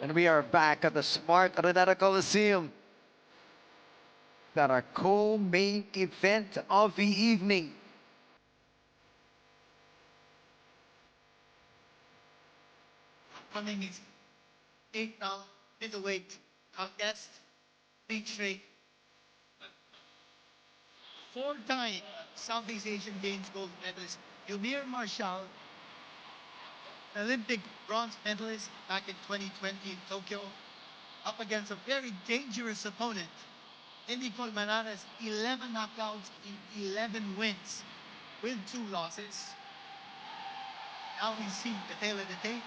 And we are back at the smart Araneta Coliseum. That our co-main event of the evening. Coming is 8-round middleweight contest featuring four-time Southeast Asian Games gold medalist Eumir Marcial, Olympic bronze medalist back in 2020 in Tokyo, up against a very dangerous opponent, Eddy Colmenares, 11 knockouts in 11 wins with 2 losses. Now we see the tail of the tape.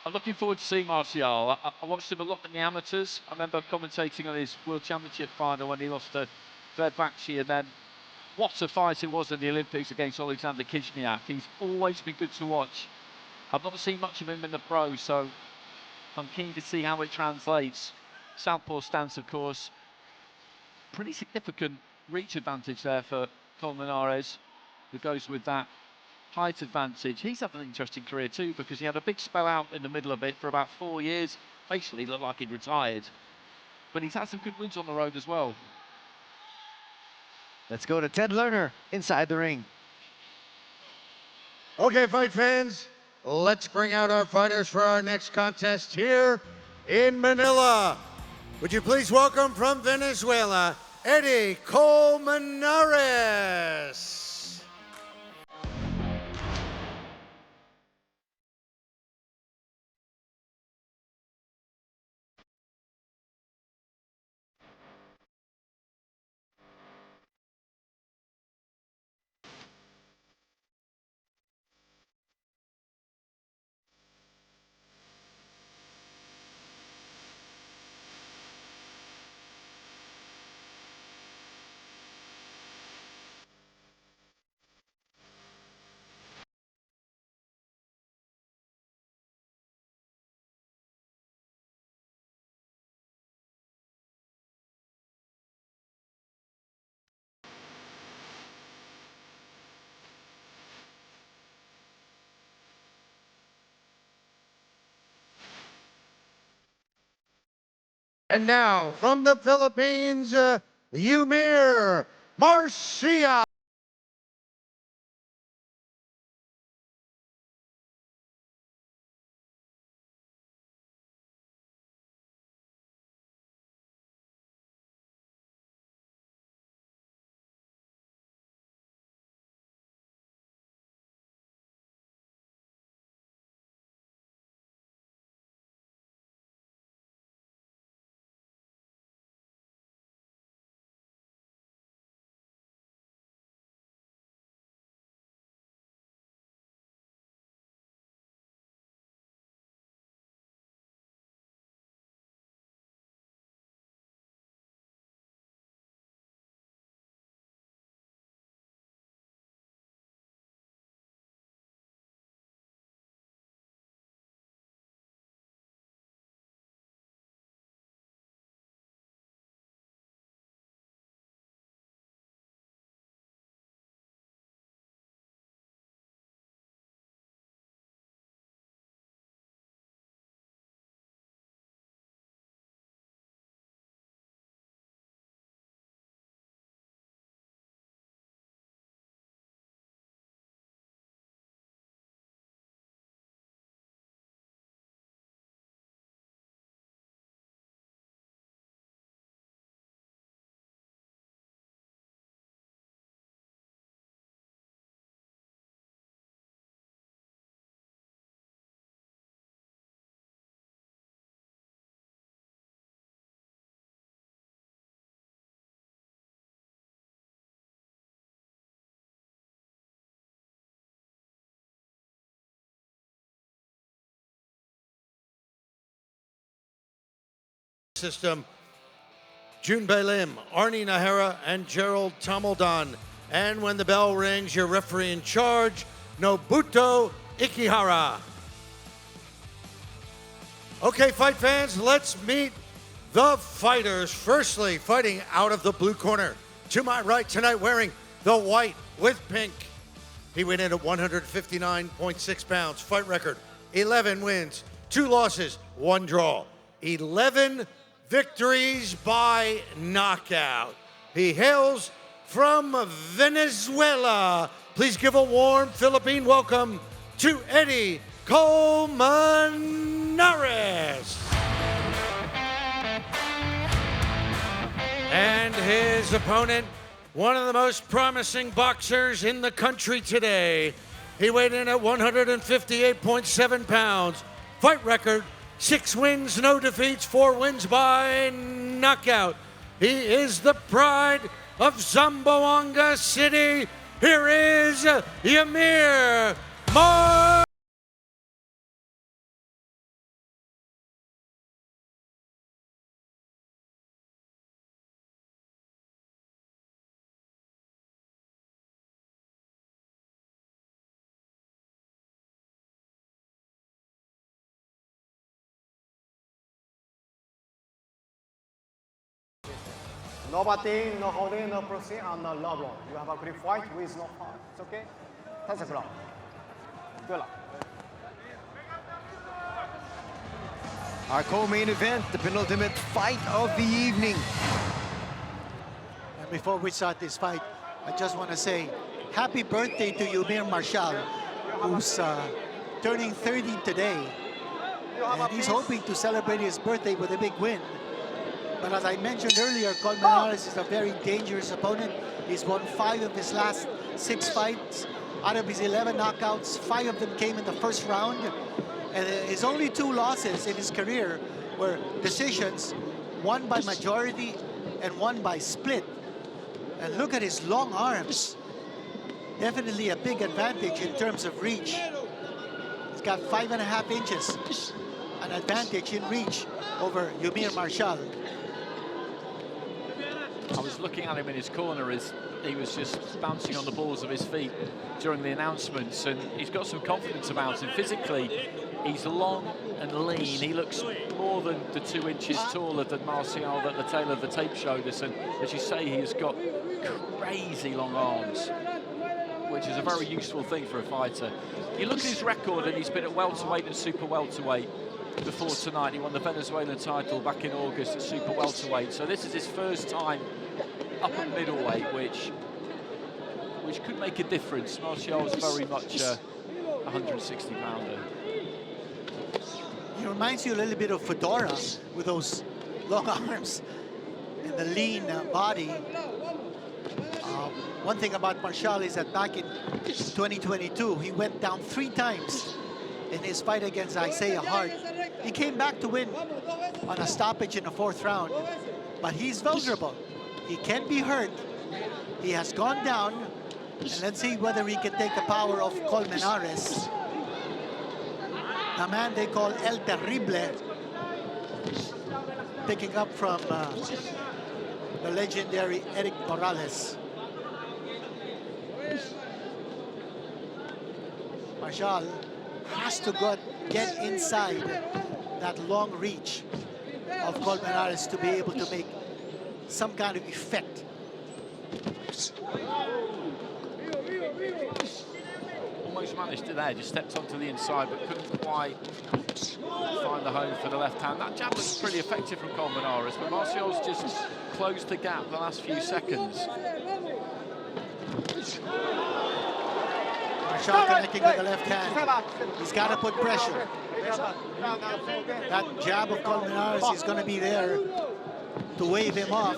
I'm looking forward to seeing Marcial. I watched him a lot in the amateurs. I remember commentating on his World Championship final when he lost to Bakshi, and then what a fight it was in the Olympics against Alexander Kizhniak. He's always been good to watch. I've not seen much of him in the pro, so I'm keen to see how it translates. Southpaw stance, of course. Pretty significant reach advantage there for Colmenares, who goes with that height advantage. He's had an interesting career too, because he had a big spell out in the middle of it for about 4 years. Basically looked like he'd retired. But he's had some good wins on the road as well. Let's go to Ted Lerner inside the ring. Okay, fight fans, let's bring out our fighters for our next contest here in Manila. Would you please welcome from Venezuela, Eddy Colmenares. And now, from the Philippines, Eumir Marcial. System, June Lim, Arnie Nahara, and Gerald Tamaldon. And when the bell rings, your referee in charge, Nobuto Ikihara. Okay, fight fans, let's meet the fighters. Firstly, fighting out of the blue corner. To my right tonight, wearing the white with pink. He weighed in at 159.6 pounds. Fight record, 11 wins, 2 losses, 1 draw. 11 victories by knockout. He hails from Venezuela. Please give a warm Philippine welcome to Eddy Colmenares. And his opponent, one of the most promising boxers in the country today. He weighed in at 158.7 pounds. Fight record, 6 wins, no defeats, 4 wins by knockout. He is the pride of Zamboanga City. Here is Eumir Marcial. No batting, no holding, no proceed, and no low blow. You have a great fight with no harm. It's okay? That's a blow. Good luck. Our co-main event, the penultimate fight of the evening. And before we start this fight, I just want to say happy birthday to Eumir Marcial, who's turning 30 today. And he's hoping to celebrate his birthday with a big win. But as I mentioned earlier, Colmenares is a very dangerous opponent. He's won 5 of his last 6 fights. Out of his 11 knockouts, 5 of them came in the first round. And his only 2 losses in his career were decisions, one by majority and one by split. And look at his long arms. Definitely a big advantage in terms of reach. He's got 5.5 inches, an advantage in reach over Eumir Marcial. I was looking at him in his corner as he was just bouncing on the balls of his feet during the announcements, and he's got some confidence about him. Physically, he's long and lean. He looks more than the 2 inches taller than Marcial that the tail of the tape showed us, and as you say, he has got crazy long arms, which is a very useful thing for a fighter. You look at his record, and he's been at welterweight and super welterweight before tonight. He won the Venezuelan title back in August at super welterweight, so this is his first time up at middleweight, which could make a difference. Marcial is very much a 160-pounder. He reminds you a little bit of Fedora with those long arms and the lean body. One thing about Marcial is that back in 2022, he went down 3 times in his fight against Isaiah Hart. He came back to win on a stoppage in the 4th round, but he's vulnerable. He can be hurt. He has gone down, and let's see whether he can take the power of Colmenares, the man they call El Terrible, picking up from the legendary Eddie Morales. Marcial has to get inside that long reach of Colmenares to be able to make some kind of effect. Almost managed it there, just stepped onto the inside, but couldn't quite find the home for the left hand. That jab was pretty effective from Colmenares, but Marcial's just closed the gap the last few seconds. Marcial connecting with the left hand. He's got to put pressure. That jab of Colmenares is going to be there to wave him off.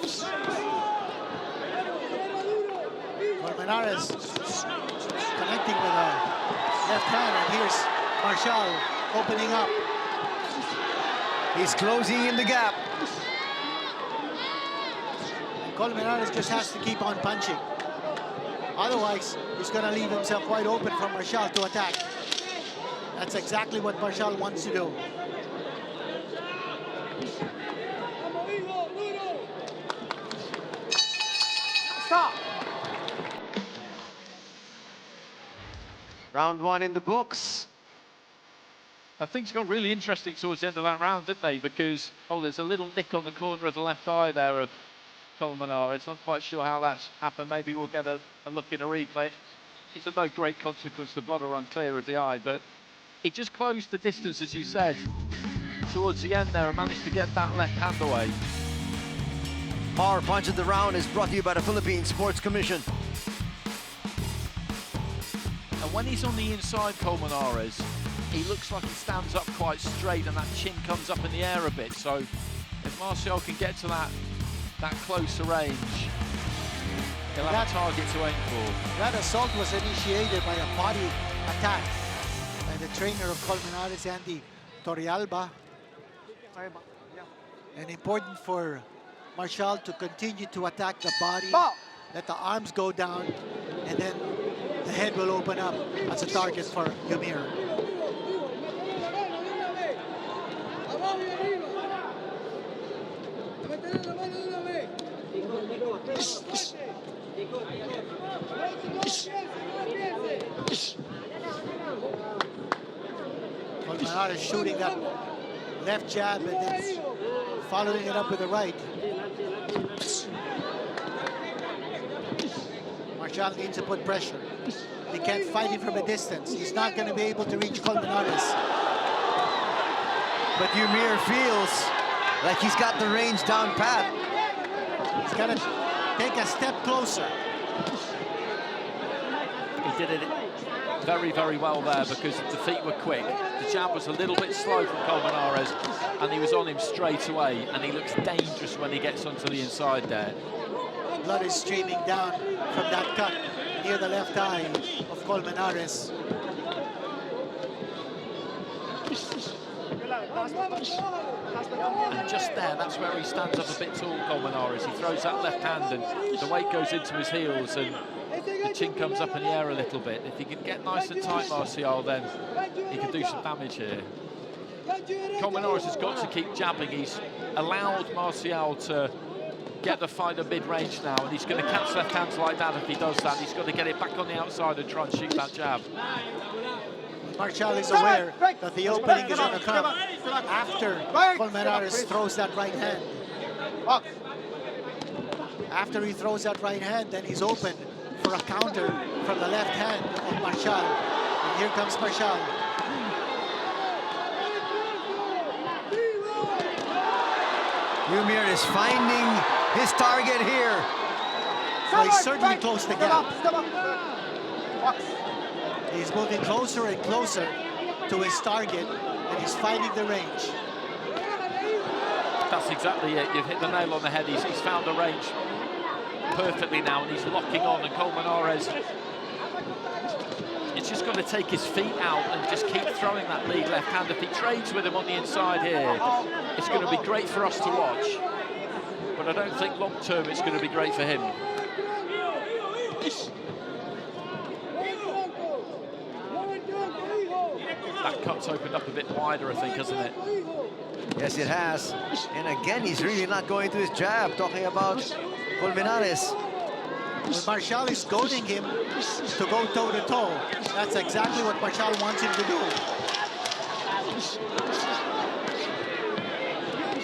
Colmenares connecting with the left hand, and here's Marcial opening up. He's closing in the gap. And Colmenares just has to keep on punching. Otherwise, he's going to leave himself wide open for Marcial to attack. That's exactly what Marcial wants to do. Stop! Round 1 in the books. Things got really interesting towards the end of that round, didn't they? Because, there's a little nick on the corner of the left eye there of Colmenares. Not quite sure how that's happened. Maybe we'll get a look in a replay. It's of no great consequence. The blood will run clear of the eye, but He just closed the distance, as you said, towards the end there and managed to get that left hand away. Power Punch of the Round is brought to you by the Philippine Sports Commission. And when he's on the inside, Colmenares, he looks like he stands up quite straight and that chin comes up in the air a bit. So if Marcial can get to that closer range, he'll have a target to aim for. That assault was initiated by a body attack by the trainer of Colmenares, Eddy Colmenares. And important for Marcial to continue to attack the body, let the arms go down, and then the head will open up as a target for Eumir. Colmenares shooting that left jab and then following it up with the right. Marcial needs to put pressure. He can't fight it from a distance. He's not going to be able to reach Colmenares. But Eumir feels like he's got the range down pat. He's got to take a step closer. He did it very, very well there because the feet were quick. The jab was a little bit slow from Colmenares and he was on him straight away, and he looks dangerous when he gets onto the inside there. Blood is streaming down from that cut near the left eye of Colmenares. And just there, that's where he stands up a bit tall, Colmenares. He throws that left hand and the weight goes into his heels and the chin comes up in the air a little bit. If he can get nice and tight, Marcial, then he can do some damage here. Colmenares has got to keep jabbing. He's allowed Marcial to get the fight at mid-range now, and he's going to catch left hands like that. If he does that, he's got to get it back on the outside and try and shoot that jab. Marcial is aware that the opening is going to come after Colmenares throws that right hand. After he throws that right hand, then he's open for a counter from the left hand of Marcial. And here comes Marcial. Eumir is finding his target here. So he's certainly close to gap. He's moving closer and closer to his target, and he's finding the range. That's exactly it. You've hit the nail on the head. He's found the range perfectly now, and he's locking on. And Colmenares, it's just got to take his feet out and just keep throwing that lead left hand. If he trades with him on the inside here, it's going to be great for us to watch. But I don't think long term it's going to be great for him. That cut's opened up a bit wider, I think, hasn't it? Yes, it has. And again, he's really not going to his jab, talking about Colmenares. Well, Marcial is goading him to go toe-to-toe. That's exactly what Marcial wants him to do.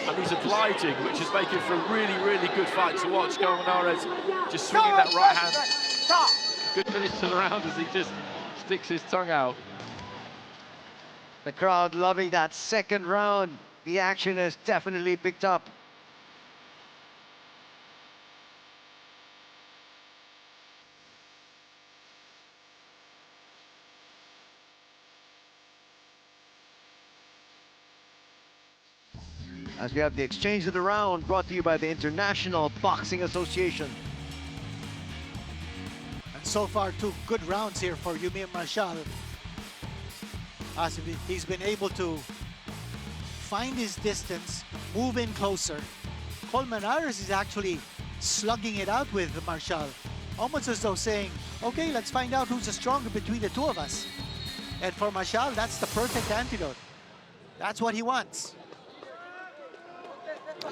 And he's obliging, which is making for a really, really good fight to watch. Colmenares just swinging that right hand. Good finish to the round as he just sticks his tongue out. The crowd loving that second round. The action has definitely picked up. As we have the exchange of the round brought to you by the International Boxing Association. And so far, 2 good rounds here for Eumir Marcial. As he's been able to find his distance, move in closer. Colmenares is actually slugging it out with Marcial, almost as though saying, okay, let's find out who's the stronger between the two of us. And for Marcial, that's the perfect antidote. That's what he wants.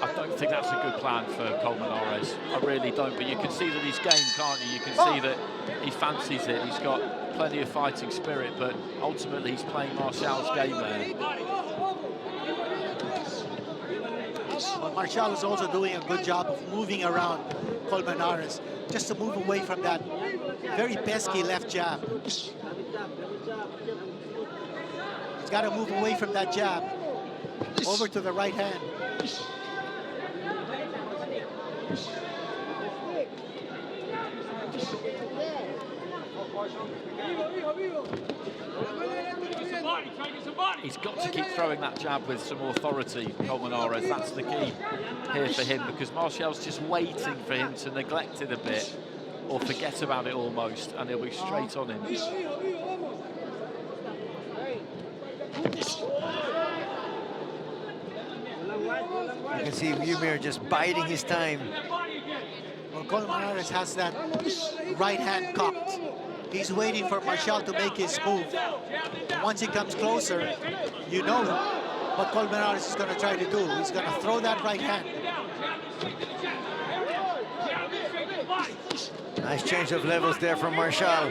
I don't think that's a good plan for Colmenares. I really don't, but you can see that he's game, can't you? You can see that he fancies it. He's got plenty of fighting spirit, but ultimately he's playing Marcial's game there. Well, Marcial is also doing a good job of moving around Colmenares, just to move away from that very pesky left jab. got to move away from that jab. Over to the right hand. He's got to keep throwing that jab with some authority, Colmenares. That's the key here for him, because Marcial's just waiting for him to neglect it a bit or forget about it almost, and he'll be straight on him. You can see Eumir just biding his time. Well, Colmenares has that right hand cocked. He's waiting for Marcial to make his move. Once he comes closer, you know what Colmenares is going to try to do. He's going to throw that right hand. Nice change of levels there from Marcial.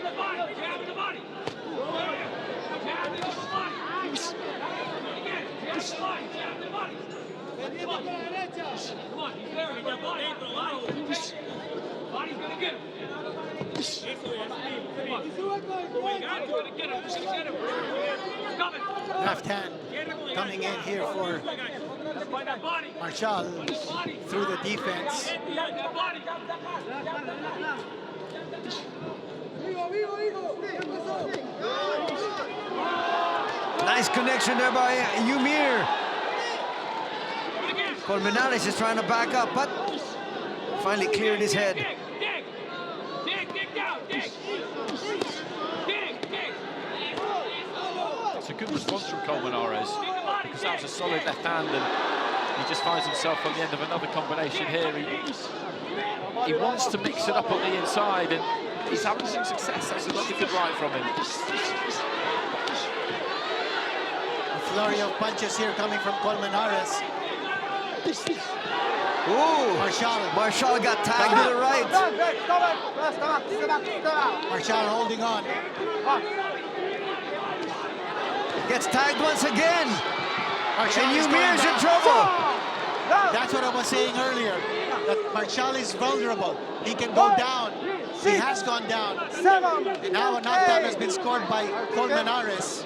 Left hand coming in here for Marcial through the defense. Nice connection there by Eumir. Colmenares is trying to back up, but finally cleared his head. It's a good response from Colmenares, because that was a solid left hand, and he just finds himself on the end of another combination here. He wants to mix it up on the inside, and he's having some success. That's another good right from him. A flurry of punches here coming from Colmenares. Ooh, Marcial got tagged to the right. Marcial holding on. Gets tagged once again. Marcial And is going Eumir's in down. trouble. That's what I was saying earlier, that Marcial is vulnerable. He can go down. He has gone down. And now a knockdown has been scored by Colmenares.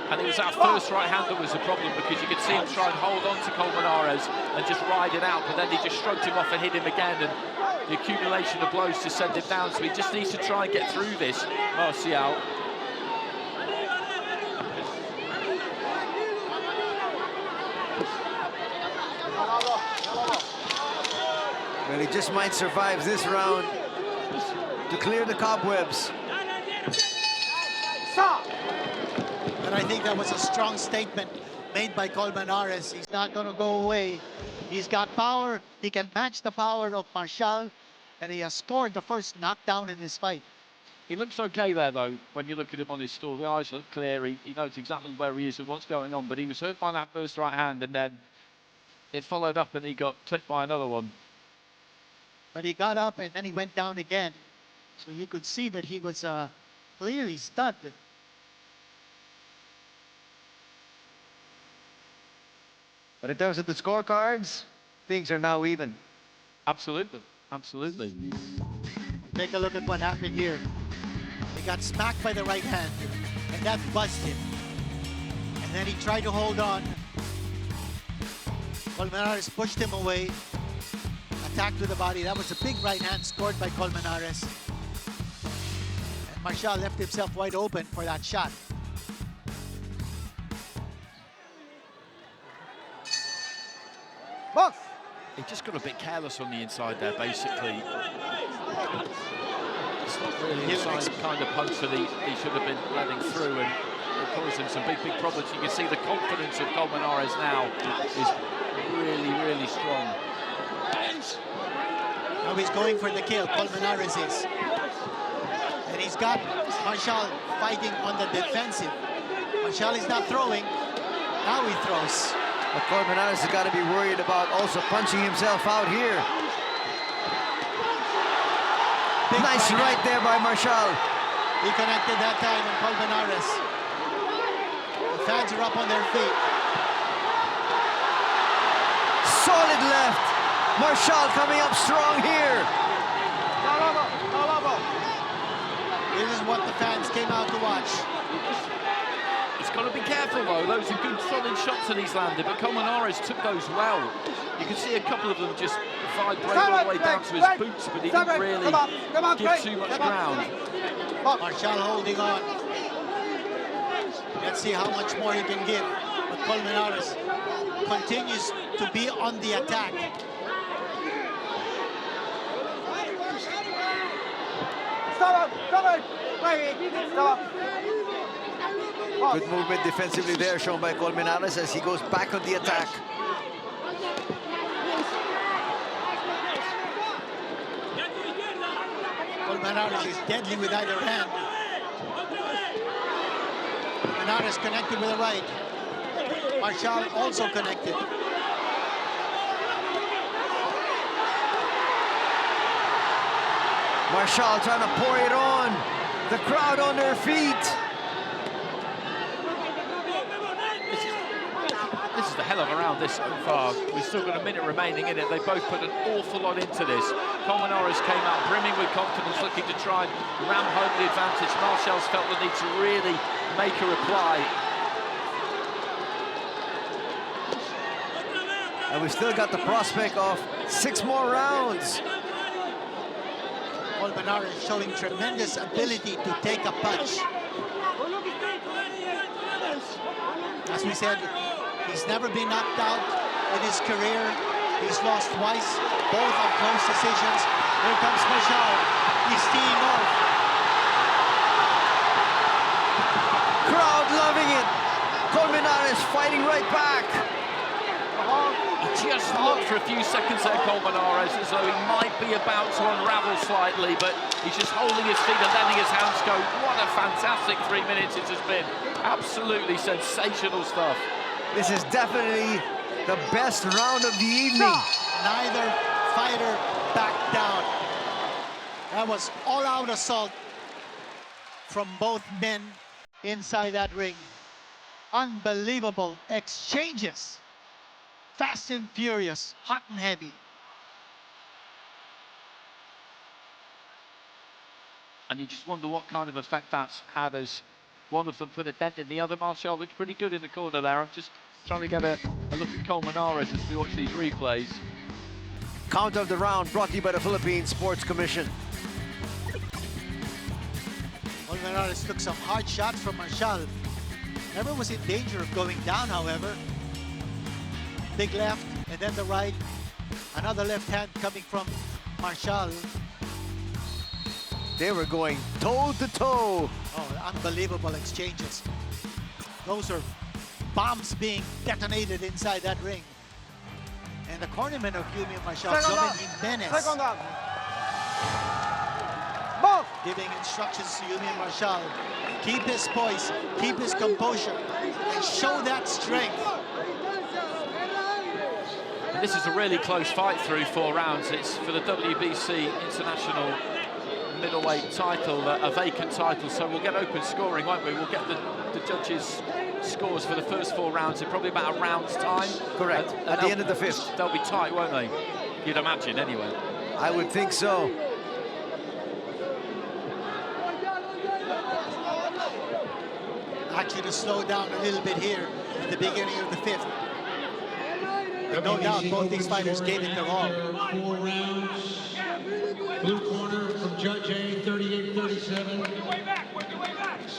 And it was that first right hand that was the problem, because you could see him try and hold on to Colmenares and just ride it out, but then he just shrugged him off and hit him again, and the accumulation of blows just sent him down. So he just needs to try and get through this, Marcial. Well, he just might survive this round to clear the cobwebs. And I think that was a strong statement made by Colmenares. He's not going to go away. He's got power. He can match the power of Marcial, and he has scored the first knockdown in this fight. He looks okay there, though, when you look at him on his stool. The eyes look clear. He knows exactly where he is and what's going on, but he was hurt by that first right hand, and then it followed up and he got clipped by another one. But he got up and then he went down again. So you could see that he was clearly stunned. But in terms of the scorecards, things are now even. Absolutely, absolutely. Take a look at what happened here. He got smacked by the right hand, and that buzzed him. And then he tried to hold on. Colmenares pushed him away. Attacked with the body. That was a big right hand scored by Colmenares. And Marcial left himself wide open for that shot. Box! He just got a bit careless on the inside there, basically. It's not really the kind of punch that he should have been letting through, and it caused him some big problems. You can see the confidence of Colmenares now is really, really strong. Now he's going for the kill, Colmenares is. And he's got Marcial fighting on the defensive. Marcial is not throwing. Now he throws. But Colmenares has got to be worried about also punching himself out here. Big Nice right there by Marcial. He connected that time on Colmenares. The fans are up on their feet. Solid left. Marcial coming up strong here. This is what the fans came out to watch. He's got to be careful though. Those are good, solid shots that he's landed, but Colmenares took those well. You can see a couple of them just vibrate all the way down to his boots, but he didn't really give too much ground. Marcial holding on. Let's see how much more he can give. But Colmenares continues to be on the attack. Good movement defensively there shown by Colmenares as he goes back on the attack. Colmenares is deadly with either hand. Colmenares connected with the right. Marcial also connected. Marcial trying to pour it on. The crowd on their feet. This is the hell of a round this so far. We've still got a minute remaining in it. They both put an awful lot into this. Colmenares came out brimming with confidence, looking to try and ram home the advantage. Marcial's felt the need to really make a reply. And we've still got the prospect of 6 more rounds. Colmenares showing tremendous ability to take a punch. As we said, he's never been knocked out in his career. He's lost twice, both on close decisions. Here comes Marcial. He's teeing off. Crowd loving it. Colmenares fighting right back. He just looked for a few seconds there, Colmenares, as though he might be about to unravel slightly, but he's just holding his feet and letting his hands go. What a fantastic 3 minutes it has been. Absolutely sensational stuff. This is definitely the best round of the evening. Neither fighter backed down. That was all-out assault from both men inside that ring. Unbelievable exchanges. Fast and furious, hot and heavy. And you just wonder what kind of effect that's had as one of them put a dent in the other. Marcial looked pretty good in the corner there. I'm just trying to get a look at Colmenares as we watch these replays. Count of the round brought to you by the Philippine Sports Commission. Colmenares took some hard shots from Marcial. Never was in danger of going down, however. Big left, and then the right. Another left hand coming from Marcial. They were going toe to toe. Oh, unbelievable exchanges. Those are bombs being detonated inside that ring. And the cornerman of Eumir Marcial, Jimenez, giving instructions to Eumir Marcial. Keep his poise, keep his composure, and show that strength. And this is a really close fight through 4 rounds. It's for the WBC International Middleweight title, a vacant title, so we'll get open scoring, won't we? We'll get the judges' scores for the first 4 rounds in probably about a round's time. Correct, at the end of the 5th. They'll be tight, won't they? You'd imagine, anyway. I would think so. Actually to slow down a little bit here at the beginning of the 5th. But no doubt both these fighters gave it their all. 4 rounds. Blue corner from Judge A, 38-37.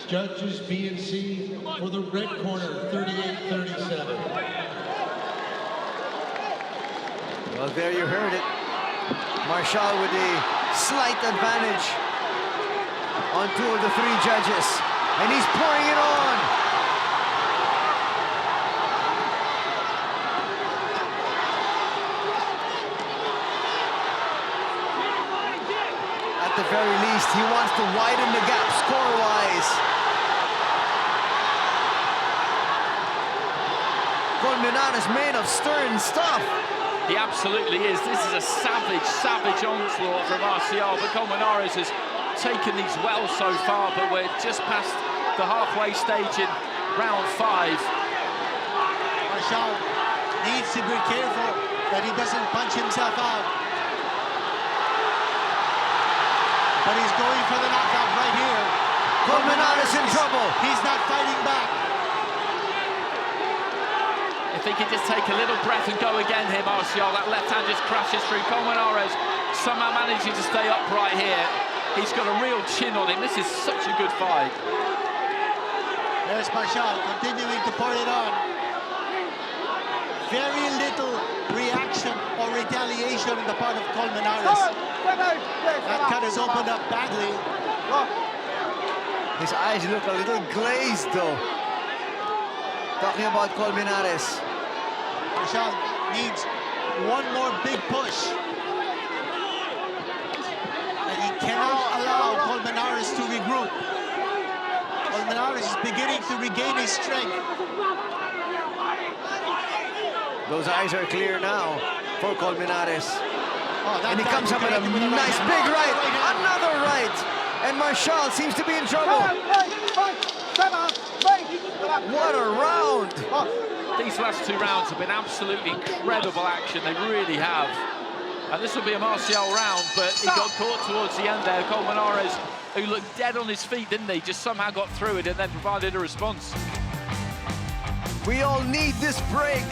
Judges B and C for the red corner, 38-37. Well, there you heard it. Marcial with a slight advantage on 2 of the 3 judges. And he's pouring it on. At the very least, he wants to widen the gap score-wise. Colmenares made of stern stuff. He absolutely is. This is a savage, savage onslaught from Marcial, but Colmenares has taken these well so far, but we're just past the halfway stage in round 5. Marcial needs to be careful that he doesn't punch himself out. But he's going for the knockout right here. Colmenares in trouble. He's not fighting back. If he can just take a little breath and go again here, Marcial, that left hand just crashes through. Colmenares somehow managing to stay upright here. He's got a real chin on him. This is such a good fight. There's Marcial continuing to pour it on. Very little reaction or retaliation on the part of Colmenares. That cut has opened up badly. His eyes look a little glazed, though. Talking about Colmenares. Marcial needs one more big push. And he cannot allow Colmenares to regroup. Colmenares is beginning to regain his strength. Those eyes are clear now for Colmenares. Oh, And he comes up with a nice big right. Another right. And Marcial seems to be in trouble. What a round. These last two rounds have been absolutely incredible action. They really have. And this will be a Marcial round, but he got caught towards the end there. Colmenares, who looked dead on his feet, didn't he? Just somehow got through it and then provided a response. We all need this break.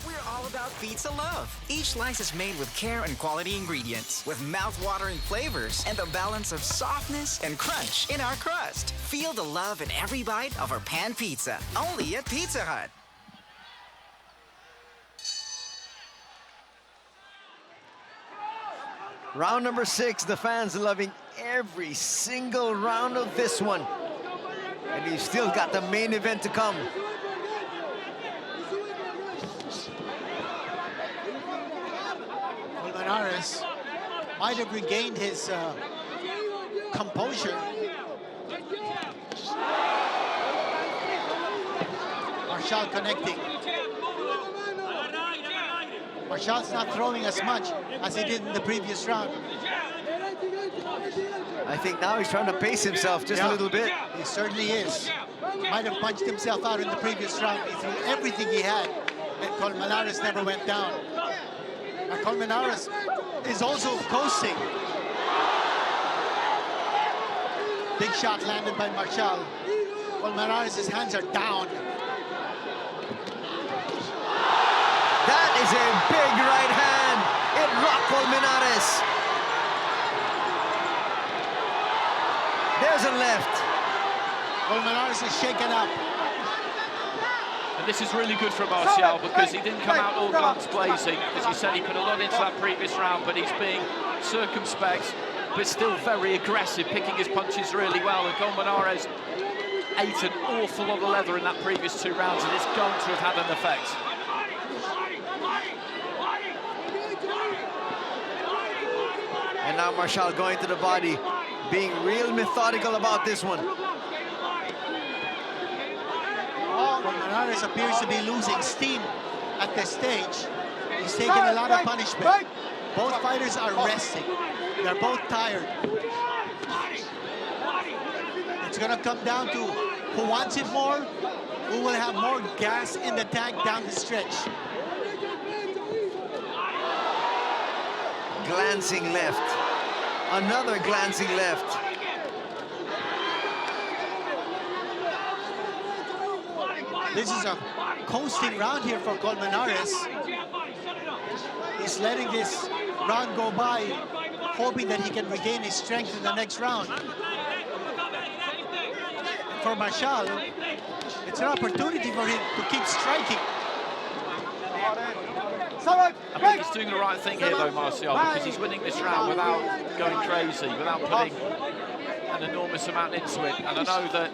We're all about pizza love. Each slice is made with care and quality ingredients, with mouth-watering flavors and the balance of softness and crunch in our crust. Feel the love in every bite of our pan pizza, only at Pizza Hut. Round number 6, the fans loving every single round of this one. And you've still got the main event to come. Colmenares might have regained his composure. Marcial connecting. Marcial's not throwing as much as he did in the previous round. I think now he's trying to pace himself just a little bit. He certainly is. Might have punched himself out in the previous round. He threw everything he had, and Colmenares never went down. And Colmenares is also coasting. Big shot landed by Marcial. Colmenares' hands are down. That is a big right hand. It rocked Colmenares. There's a left. Colmenares is shaken up. And this is really good for Marcial because he didn't come out all guns blazing. As you said, he put a lot into that previous round, but he's being circumspect, but still very aggressive, picking his punches really well. And Colmenares ate an awful lot of leather in that previous 2 rounds, and it's going to have had an effect. And now Marcial going to the body, being real methodical about this one. Colmenares appears to be losing steam at this stage. He's taking a lot of punishment. Both fighters are resting. They're both tired. It's gonna come down to who wants it more, who will have more gas in the tank down the stretch. Glancing left. Another glancing left. This is a coasting round here for Colmenares. He's letting this round go by, hoping that he can regain his strength in the next round. And for Marcial, it's an opportunity for him to keep striking. I think he's doing the right thing here, though, Marcial, because he's winning this round without going crazy, without putting an enormous amount into it. And I know that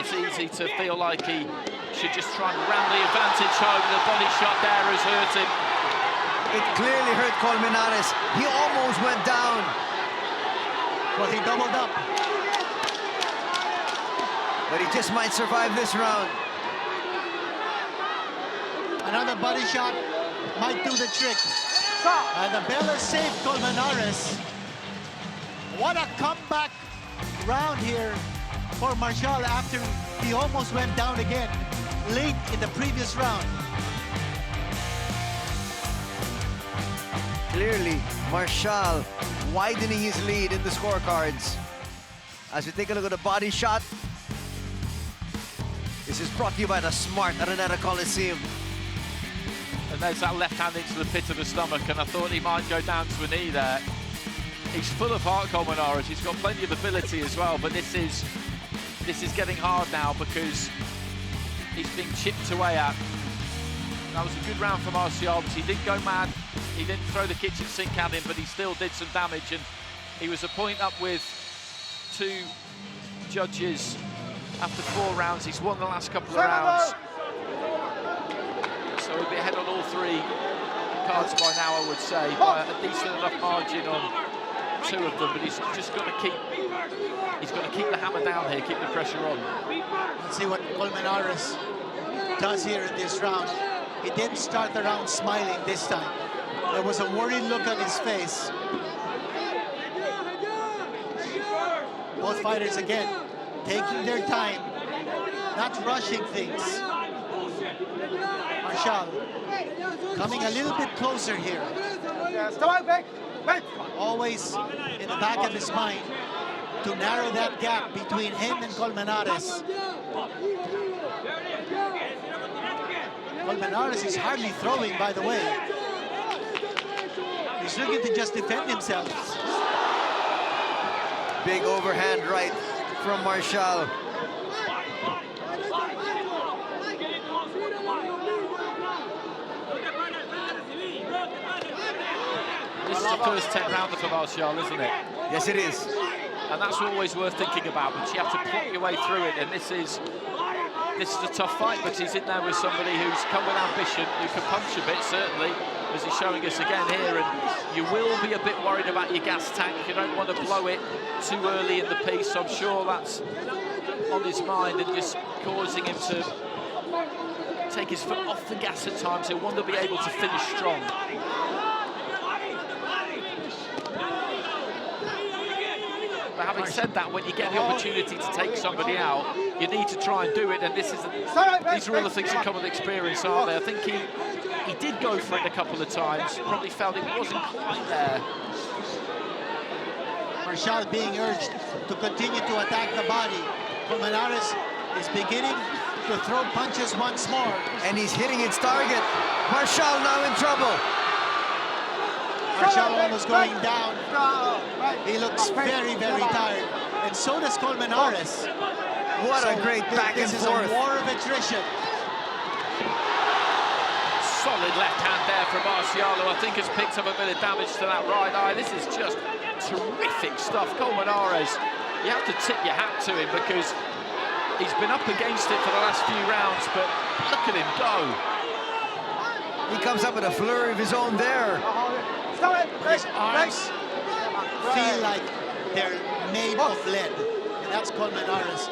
it's easy to feel like he should just try and ram the advantage home. The body shot there has hurt him. It clearly hurt Colmenares. He almost went down. Well, he doubled up. but he just might survive this round. Another body shot might do the trick. And the bell has saved Colmenares. What a comeback round here for Marcial after he almost went down again late in the previous round. Clearly, Marcial widening his lead in the scorecards. As we take a look at the body shot, this is brought to you by the smart Araneta Coliseum. And there's that left hand into the pit of the stomach, and I thought he might go down to a knee there. He's full of heart, Colmenares. He's got plenty of ability as well, but this is getting hard now because he's being chipped away at. That was a good round for Marcial. He didn't go mad. He didn't throw the kitchen sink at him, but he still did some damage, and he was a point up with 2 judges after 4 rounds. He's won the last couple of rounds. So he'll be ahead on all 3 cards by now, I would say, by a decent enough margin on 2 of them, but he's just got to keep the hammer down here, keep the pressure on. Let's see what Colmenares does here in this round. He didn't start the round smiling this time. There was a worried look on his face. Both fighters again taking their time, not rushing things. Marcial coming a little bit closer here. Always in the back of his mind to narrow that gap between him and Colmenares. Colmenares is hardly throwing, by the way. He's looking to just defend himself. Big overhand right from Marcial. This is the first 10-rounder for Marcial, isn't it? Yes, it is. And that's always worth thinking about, but you have to plot your way through it, and this is a tough fight, but he's in there with somebody who's come with ambition, who can punch a bit, certainly, as he's showing us again here, and you will be a bit worried about your gas tank. You don't want to blow it too early in the piece, so I'm sure that's on his mind and just causing him to take his foot off the gas at times. He'll want to be able to finish strong. But having said that, when you get the opportunity to take somebody out, you need to try and do it, and these are all the things that come with experience, aren't they? I think he did go for it a couple of times, probably felt it wasn't quite there. Marcial being urged to continue to attack the body. Colmenares is beginning to throw punches once more. And he's hitting its target. Marcial now in trouble. Marcial almost going down. He looks very, very tired. And so does Colmenares. What a great back and forth. This is a war of attrition. Solid left hand there from Marcial, who I think has picked up a bit of damage to that right eye. This is just terrific stuff. Colmenares, you have to tip your hat to him because he's been up against it for the last few rounds, but look at him go. He comes up with a flurry of his own there. His arms feel like they're made of lead, and that's Colmenares.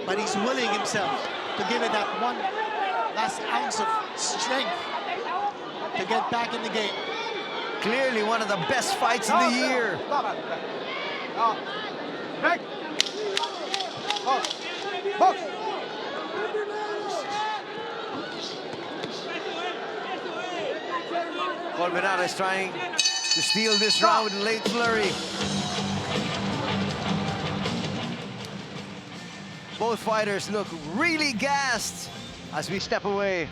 But he's willing himself to give it that one last ounce of strength to get back in the game. Clearly one of the best fights of the year. Colmenares trying to steal this round with a late flurry. Both fighters look really gassed as we step away.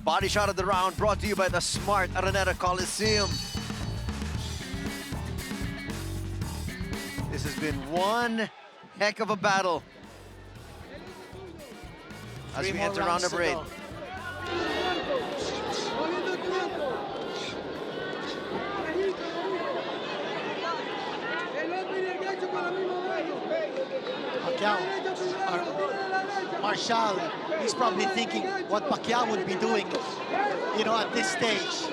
body shot of the round brought to you by the smart Araneta Coliseum. This has been one heck of a battle as we enter round number 8. Marcial, he's probably thinking what Pacquiao would be doing, you know, at this stage.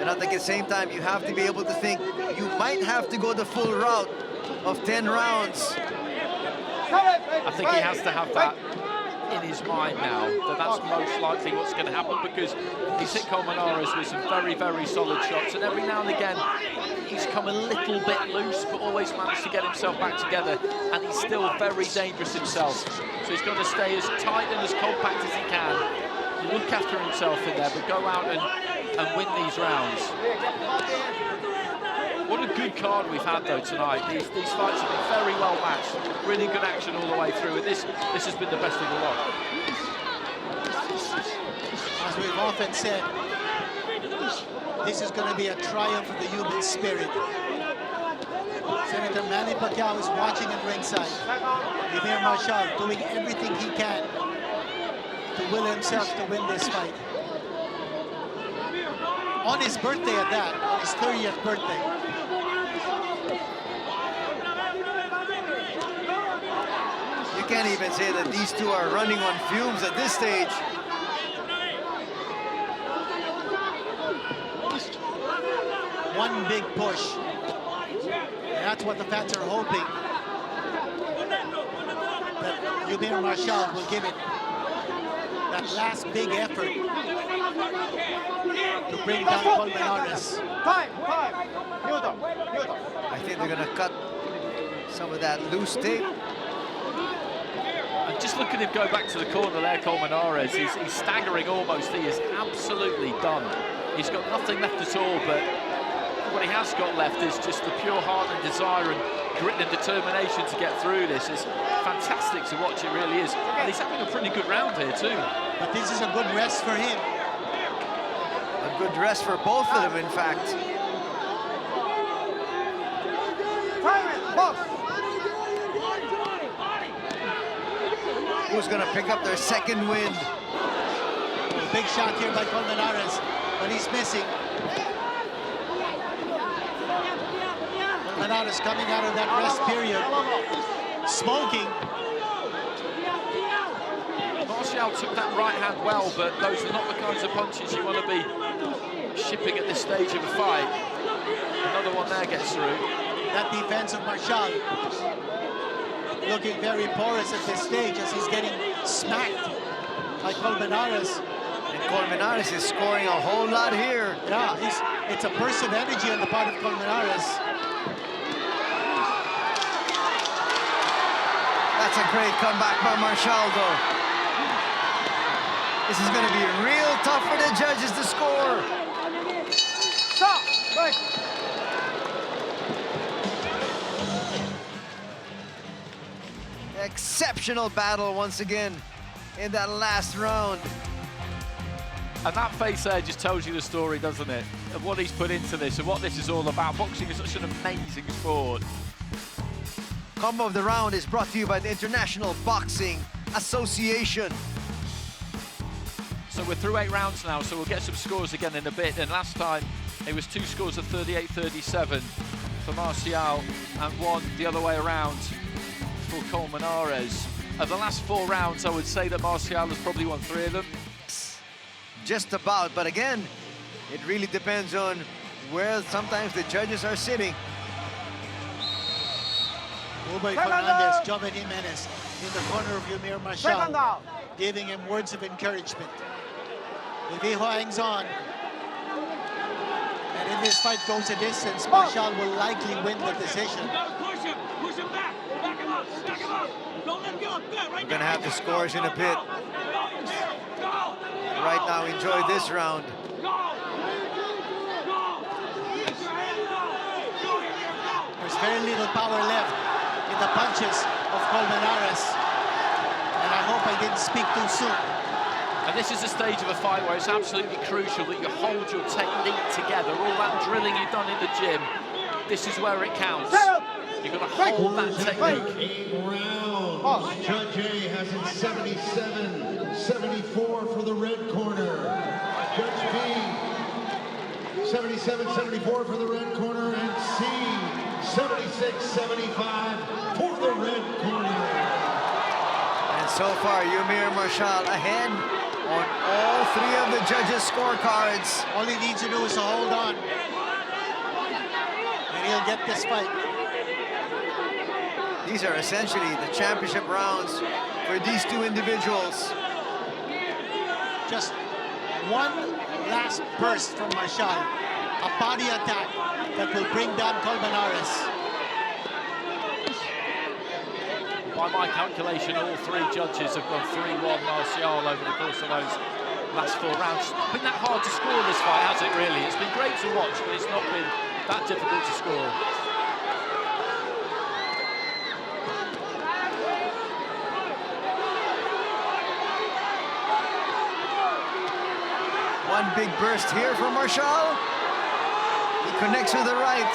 And at the same time, you have to be able to think you might have to go the full route of 10 rounds. I think he has to have that in his mind now, that's most likely what's going to happen, because he's hit Colmenares with some very, very solid shots, and every now and again he's come a little bit loose, but always managed to get himself back together, and he's still very dangerous himself. So he's got to stay as tight and as compact as he can, look after himself in there, but go out and win these rounds. What a good card we've had though tonight. These fights have been very well matched, really good action all the way through, and this has been the best of the lot. As we've often said, this is going to be a triumph of the human spirit. Senator Manny Pacquiao is watching at ringside. Eumir Marcial doing everything he can to will himself to win this fight. On his birthday at that, on his 30th birthday. You can't even say that these two are running on fumes at this stage. One big push. And that's what the fans are hoping. That Eumir Marcial will give it that last big effort to bring down Colmenares. I think they're going to cut some of that loose tape. And just look at him go back to the corner there, Colmenares. He's staggering almost. He is absolutely done. He's got nothing left at all, but what he has got left is just the pure heart and desire and grit and determination to get through this. It's fantastic to watch, it really is. And he's having a pretty good round here too. But this is a good rest for him. A good rest for both of them, in fact. Who's going to pick up their second win? A big shot here by Colmenares, but he's missing. Colmenares coming out of that rest period, smoking. Marcial took that right hand well, but those are not the kinds of punches you want to be shipping at this stage of a fight. Another one there gets through. That defense of Marcial looking very porous at this stage as he's getting smacked by Colmenares. And Colmenares is scoring a whole lot here. Yeah, it's a burst of energy on the part of Colmenares. That's a great comeback by Marcial, though. This is going to be real tough for the judges to score. Stop! Right. Exceptional battle once again in that last round. And that face there just tells you the story, doesn't it? Of what he's put into this and what this is all about. Boxing is such an amazing sport. Combo of the round is brought to you by the International Boxing Association. So we're through 8 rounds now, so we'll get some scores again in a bit. And last time it was 2 scores of 38-37 for Marcial and 1 the other way around for Colmenares. Of the last 4 rounds, I would say that Marcial has probably won 3 of them. Just about, but again, it really depends on where sometimes the judges are sitting. Ubay Fernandez, Joven Jimenez in the corner of Eumir Marcial, giving him words of encouragement. If he hangs on, and if this fight goes a distance, Marcial will likely win the decision. Push him back. Back him up. Back him up. Don't let him go. We're gonna have the scores in a bit. Right now, enjoy this round. There's very little power left in the punches of Colmenares, and I hope I didn't speak too soon. And this is a stage of a fight where it's absolutely crucial that you hold your technique together. All that drilling you've done in the gym, this is where it counts. You've got to hold that technique. 8 rounds. Judge A has it 77-74 for the red corner. Judge B, 77-74 for the red corner, and C, 76-75 for the red corner. And so far, Eumir Marcial ahead on all 3 of the judges' scorecards. All he needs to do is to hold on. And he'll get this fight. These are essentially the championship rounds for these 2 individuals. Just one last burst from Marcial. A body attack that will bring down Colmenares. By my calculation, all 3 judges have gone 3-1 Marcial over the course of those last 4 rounds. It's been that hard to score this fight, has it really? It's been great to watch, but it's not been that difficult to score. One big burst here from Marcial. He connects with the right.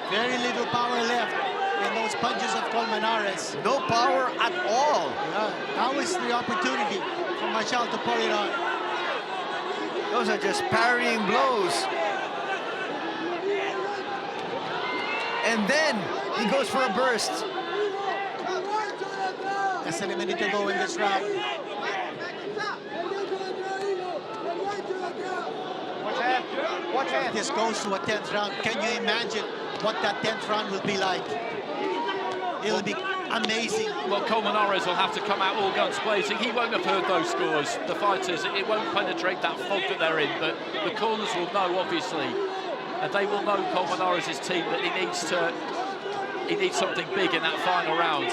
Very little power left in those punches of Colmenares. No power at all. Yeah, now is the opportunity for Marcial to pull it on. Those are just parrying blows. And then he goes for a burst. Less than a minute to go in this round. Watch If this goes to a 10th round, can you imagine what that 10th round will be like? It'll be amazing. Well, Colmenares will have to come out all guns blazing. He won't have heard those scores. The fighters, it won't penetrate that fog that they're in, but the corners will know, obviously. And they will know Colmenares' team that he needs something big in that final round.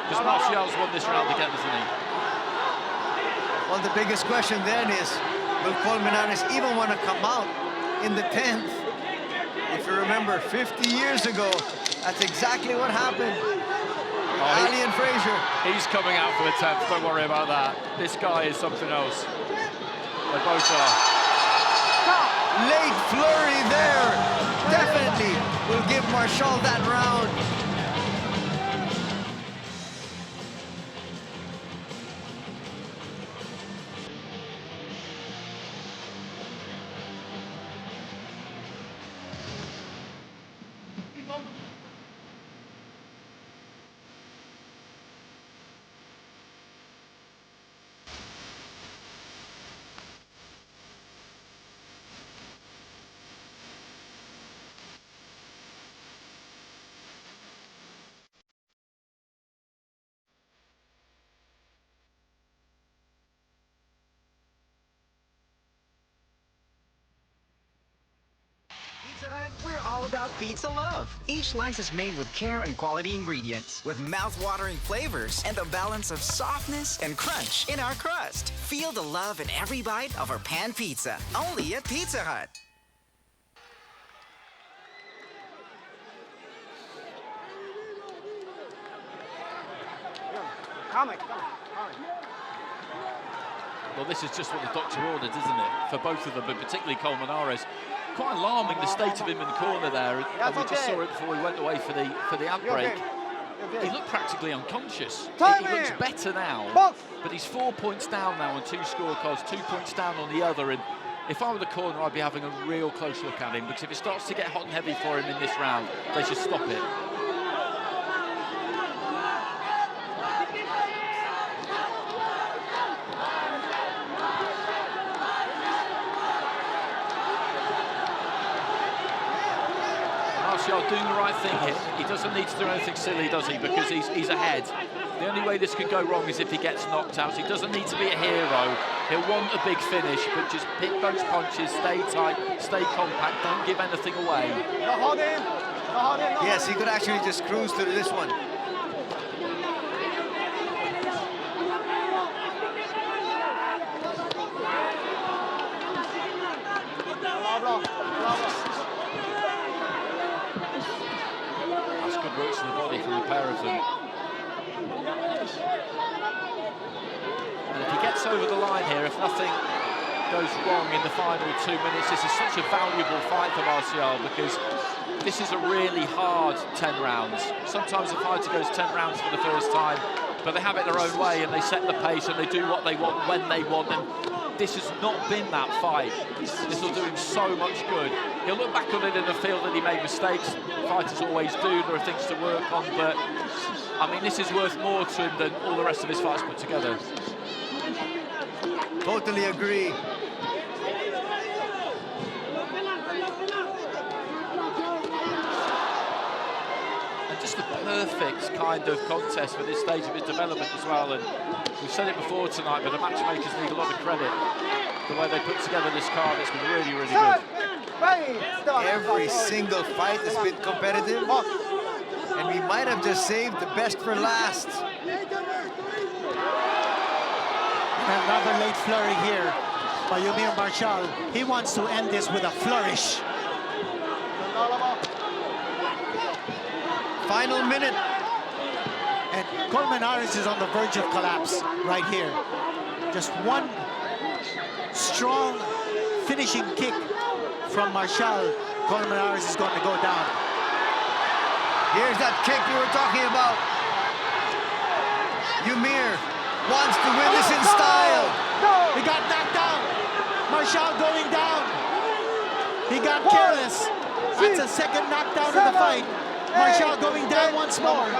Because Marcial's won this round again, hasn't he? Well, the biggest question then is, will Colmenares even want to come out in the 10th? If you remember, 50 years ago, that's exactly what happened. Ali and Frazier. He's coming out for the 10th, don't worry about that. This guy is something else. They both are. Late flurry there. Definitely will give Marcial that round. We're all about pizza love. Each slice is made with care and quality ingredients, with mouth-watering flavors and a balance of softness and crunch in our crust. Feel the love in every bite of our pan pizza, only at Pizza Hut. Well, this is just what the doctor ordered, isn't it? For both of them, but particularly Colmenares. Quite alarming, the state of him in the corner there. And we just saw it before he went away for the outbreak. He looked practically unconscious. He looks better now, but he's 4 points down now on 2 scorecards, 2 points down on the other. And if I were the corner, I'd be having a real close look at him, because if it starts to get hot and heavy for him in this round, they should stop it. Marcial doing the right thing here. He doesn't need to do anything silly, does he? Because he's ahead. The only way this could go wrong is if he gets knocked out. He doesn't need to be a hero. He'll want a big finish, but just pick those punches, stay tight, stay compact, don't give anything away. Yes, he could actually just cruise through this one. That's good works in the body from the pair of them. And if he gets over the line here, if nothing goes wrong in the final 2 minutes, this is such a valuable fight for Marcial, because this is a really hard 10 rounds. Sometimes a fighter goes 10 rounds for the first time, but they have it their own way and they set the pace and they do what they want when they want. And this has not been that fight. This will do him so much good. He'll look back on it and feel that he made mistakes. Fighters always do. There are things to work on, but I mean, this is worth more to him than all the rest of his fights put together. Totally agree. And just the perfect kind of contest for this stage of his development as well. And we've said it before tonight, but the matchmakers need a lot of credit. The way they put together this card, it's been really, really good. Every single fight has been competitive, and we might have just saved the best for last. Another late flurry here by Eumir Marcial. He wants to end this with a flourish. Final minute. And Colmenares is on the verge of collapse right here. Just one strong finishing kick from Marcial. Colmenares is going to go down. Here's that kick we were talking about. Eumir wants to win this in style. He got knocked down. Marcial going down. He got careless. That's a second knockdown in the fight. Marcial going down once more.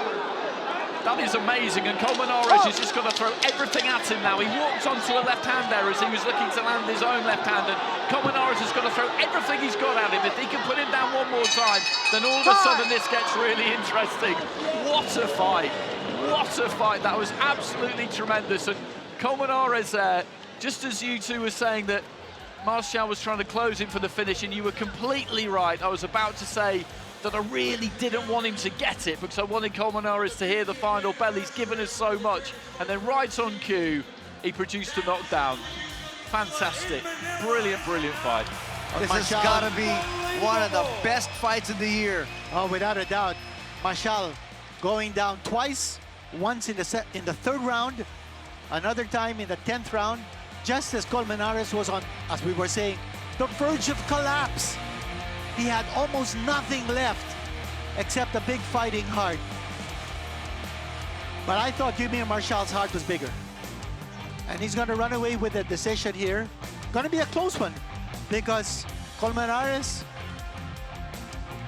That is amazing, and Colmenares is just going to throw everything at him now. He walked onto a left hand there as he was looking to land his own left hand, and Colmenares is going to throw everything he's got at him. If he can put him down one more time, then all of a sudden this gets really interesting. What a fight. What a fight. That was absolutely tremendous. And Colmenares there, just as you two were saying that Marcial was trying to close him for the finish, and you were completely right. I was about to say that I really didn't want him to get it because I wanted Colmenares to hear the final bell. He's given us so much. And then right on cue, he produced a knockdown. Fantastic. Brilliant, brilliant fight. This has got to be one of the best fights of the year. Oh, without a doubt. Marcial going down twice, once in the third round, another time in the 10th round, just as Colmenares was on, as we were saying, the verge of collapse. He had almost nothing left except a big fighting heart. But I thought Eumir Marcial's heart was bigger. And he's going to run away with a decision here. Going to be a close one because Colmenares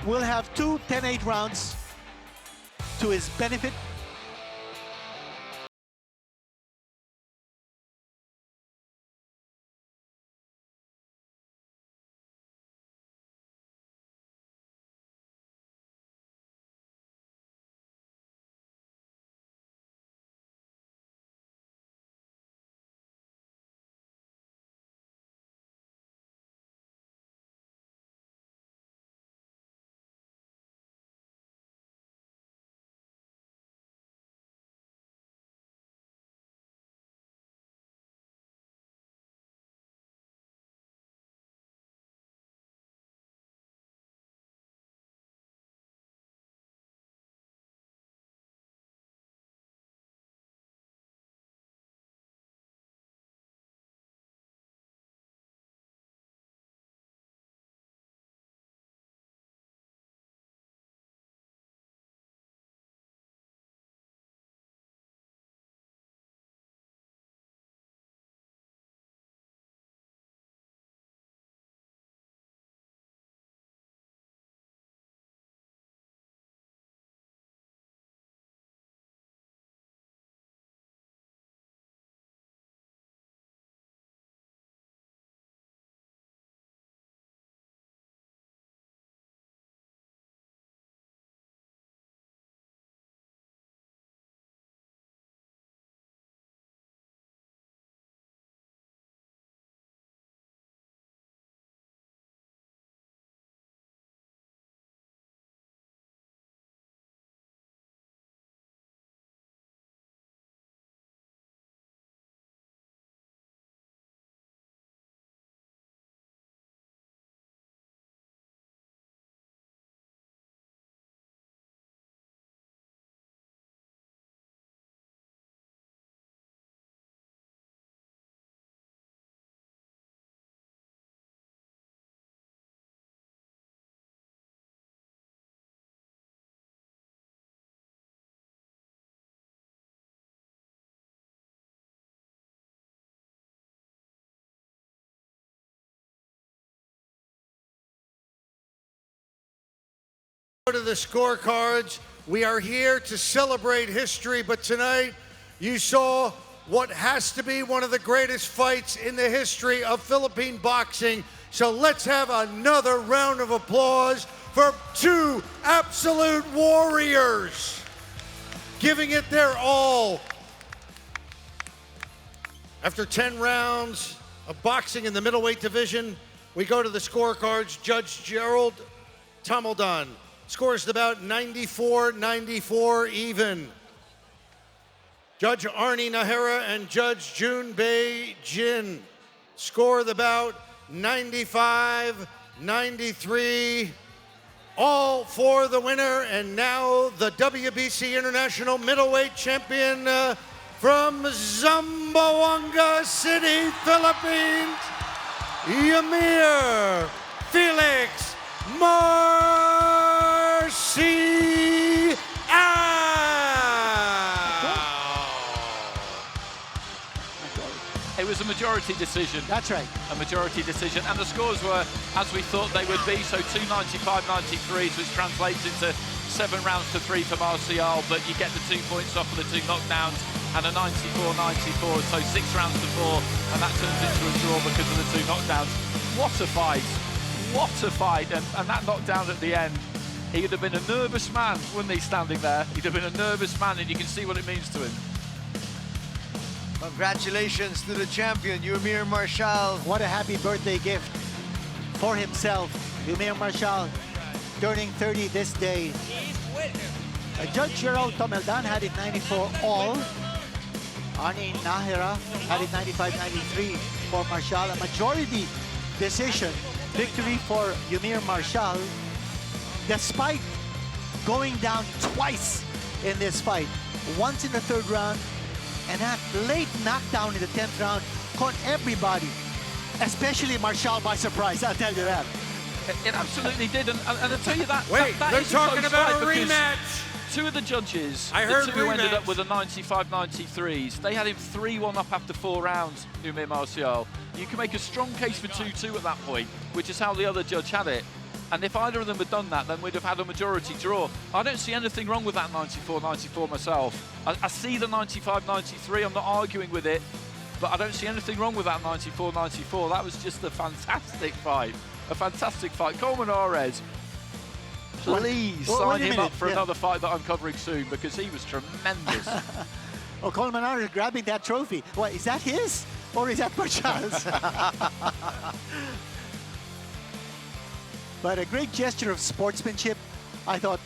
will have two 10-8 rounds to his benefit. To the scorecards. We are here to celebrate history, but tonight you saw what has to be one of the greatest fights in the history of Philippine boxing. So let's have another round of applause for two absolute warriors giving it their all. After 10 rounds of boxing in the middleweight division, we go to the scorecards. Judge Gerald Tamaldan scores the bout 94-94 even. Judge Arnie Nahara and Judge Jun Bei Jin score the bout 95-93. All for the winner, and now the WBC International Middleweight Champion from Zamboanga City, Philippines, Eumir Felix Marcial. It was a majority decision. That's right. A majority decision. And the scores were as we thought they would be. So 295-93, which translates into 7 rounds to 3 for Marcial, but you get the 2 points off of the 2 knockdowns, and a 94-94, so 6 rounds to 4, and that turns into a draw because of the 2 knockdowns. What a fight. What a fight. And that knockdown at the end, he would have been a nervous man, wouldn't he, standing there? He'd have been a nervous man, and you can see what it means to him. Congratulations to the champion, Eumir Marcial. What a happy birthday gift for himself. Eumir Marcial turning 30 this day. Judge Gerald Tamaldan had it 94 all. Arnie Nahara had it 95-93 for Marcial. A majority decision victory for Eumir Marcial, despite going down twice in this fight. Once in the 3rd round, and that late knockdown in the 10th round caught everybody, especially Marcial, by surprise, I'll tell you that. It absolutely did, and I'll tell you that. Wait, that they're is a talking close about fight a rematch. 2 of the judges, I heard the 2 who ended rematch. up with a 95-93s, they had him 3-1 up after 4 rounds, Eumir Marcial. You can make a strong case for 2-2 at that point, which is how the other judge had it. And if either of them had done that, then we'd have had a majority draw. I don't see anything wrong with that 94-94 myself. I see the 95-93, I'm not arguing with it, but I don't see anything wrong with that 94-94. That was just a fantastic fight. A fantastic fight. Colmenares, please sign him up for another fight that I'm covering soon, because he was tremendous. Oh, Colmenares grabbing that trophy. What, is that his? Or is that Marcial's? But a great gesture of sportsmanship. I thought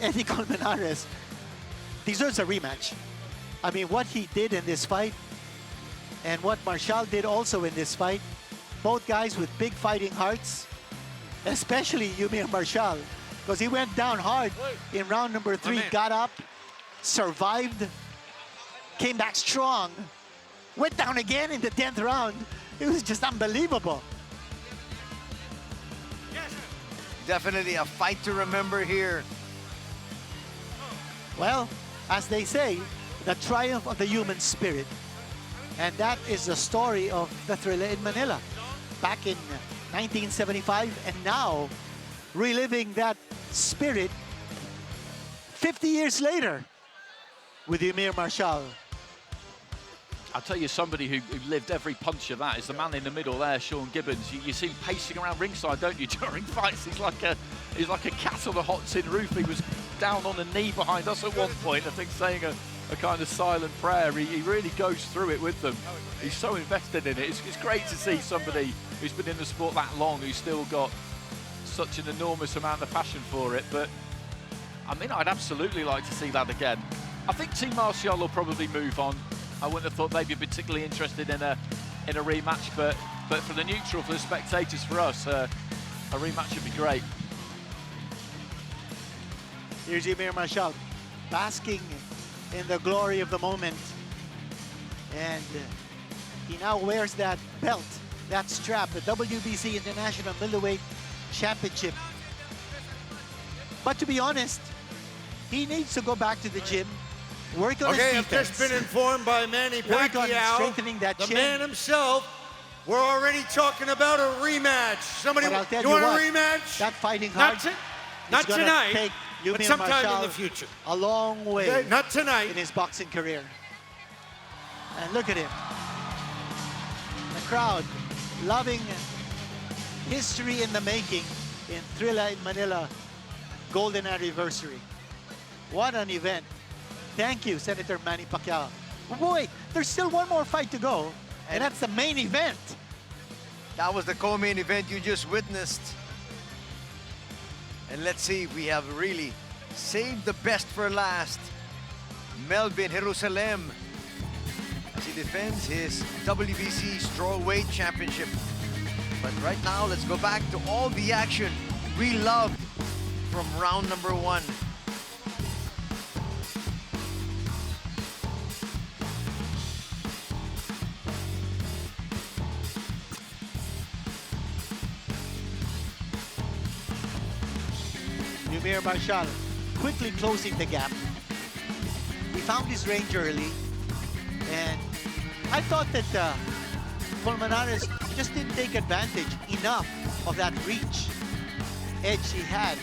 Eddy Colmenares deserves a rematch. I mean, what he did in this fight and what Marcial did also in this fight, both guys with big fighting hearts, especially Eumir Marcial, because he went down hard in round number 3, got up, survived, came back strong, went down again in the 10th round. It was just unbelievable. Definitely a fight to remember here. Well, as they say, the triumph of the human spirit. And that is the story of the Thrilla in Manila back in 1975, and now reliving that spirit 50 years later with Eumir Marcial. I'll tell you, somebody who lived every punch of that is the man in the middle there, Sean Gibbons. You see him pacing around ringside, don't you, during fights? He's like a cat on a hot tin roof. He was down on a knee behind us at one point, I think, saying a kind of silent prayer. He really goes through it with them. He's so invested in it. It's great to see somebody who's been in the sport that long, who's still got such an enormous amount of passion for it. But, I mean, I'd absolutely like to see that again. I think Team Marcial will probably move on. I wouldn't have thought they'd be particularly interested in a rematch, but for the neutral, for the spectators, for us, a rematch would be great. Here's Eumir Marcial, basking in the glory of the moment. And he now wears that belt, that strap, the WBC International Middleweight Championship. But to be honest, he needs to go back to the gym, work on his defense. I've just been informed by Manny Pacquiao, strengthening that the chin. man himself, we're already talking about a rematch. Somebody, But I'll tell you want what, a rematch? that fighting heart, That's it. Not gonna tonight, take but Eumir sometime Marcial in the future. a long way Not tonight. in his boxing career. And look at him. The crowd loving history in the making in Thrilla in Manila golden anniversary. What an event. Thank you, Senator Manny Pacquiao. Boy, there's still one more fight to go, and that's the main event. That was the co-main event you just witnessed. And let's see if we have really saved the best for last. Melvin Jerusalem, as he defends his WBC strawweight championship. But right now, let's go back to all the action we loved from round number 1. Eumir Marcial quickly closing the gap. He found his range early, and I thought that Colmenares just didn't take advantage enough of that reach edge he had.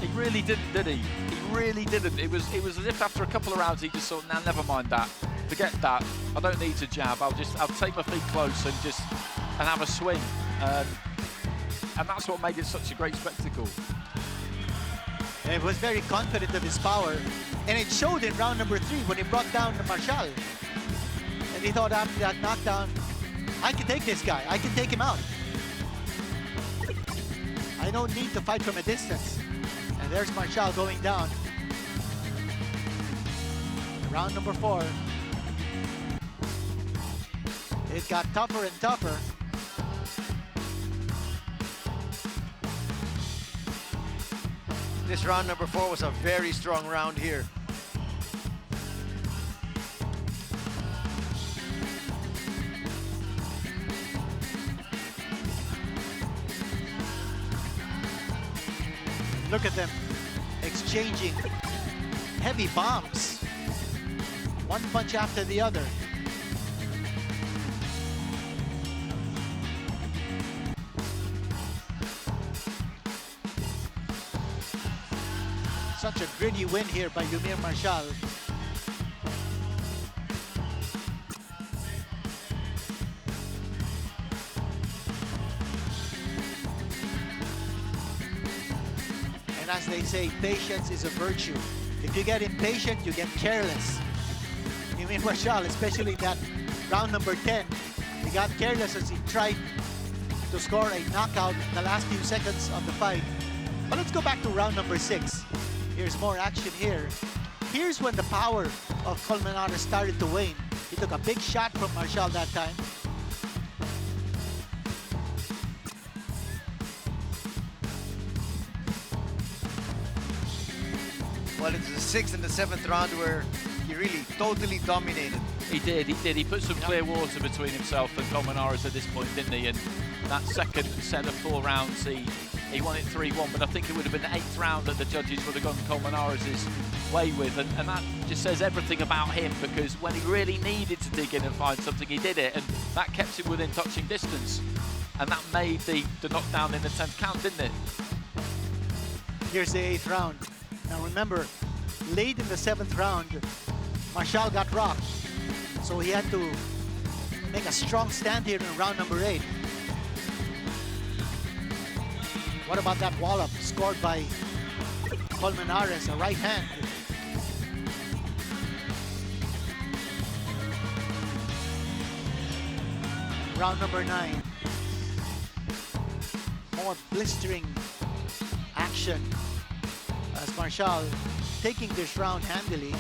He really didn't, did he? He really didn't. It was as if after a couple of rounds he just thought, nah, never mind that. Forget that. I don't need to jab. I'll take my feet close and have a swing. And that's what made it such a great spectacle. And he was very confident of his power, and it showed in round number 3 when he brought down Marcial. And he thought after that knockdown, I can take this guy. I can take him out. I don't need to fight from a distance. And there's Marcial going down. Round number 4. It got tougher and tougher. This round number 4 was a very strong round here. Look at them exchanging heavy bombs. One punch after the other. Such a gritty win here by Eumir Marcial. And as they say, patience is a virtue. If you get impatient, you get careless. Eumir Marcial, especially that round number 10, he got careless as he tried to score a knockout in the last few seconds of the fight. But let's go back to round number 6. Here's more action here. Here's when the power of Colmenares started to wane. He took a big shot from Marcial that time. Well, it's the 6th and the 7th round where he really totally dominated. He did. He put some clear water between himself and Colmenares at this point, didn't he? And that second set of 4 rounds, he won it 3-1, but I think it would have been the 8th round that the judges would have gone Colmenares' way with, and that just says everything about him, because when he really needed to dig in and find something, he did it, and that kept him within touching distance, and that made the knockdown in the 10th count, didn't it? Here's the 8th round. Now remember, late in the 7th round, Marcial got rocked, so he had to make a strong stand here in round number 8. What about that wallop scored by Colmenares, a right hand? Round number 9. More blistering action as Marcial taking this round handily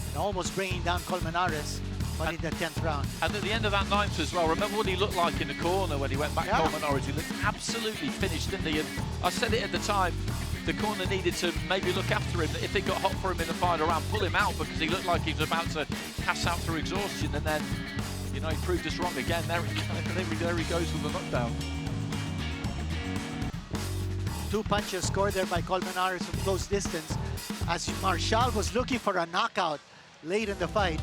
and almost bringing down Colmenares. But in the 10th round. And at the end of that 9th as well, remember what he looked like in the corner when he went back Colmenares? He looked absolutely finished, didn't he? And I said it at the time, the corner needed to maybe look after him. If it got hot for him in the final round, pull him out, because he looked like he was about to pass out through exhaustion. And then, you know, he proved us wrong again. There he goes with the knockdown. 2 punches scored there by Colmenares from close distance as Marcial was looking for a knockout late in the fight.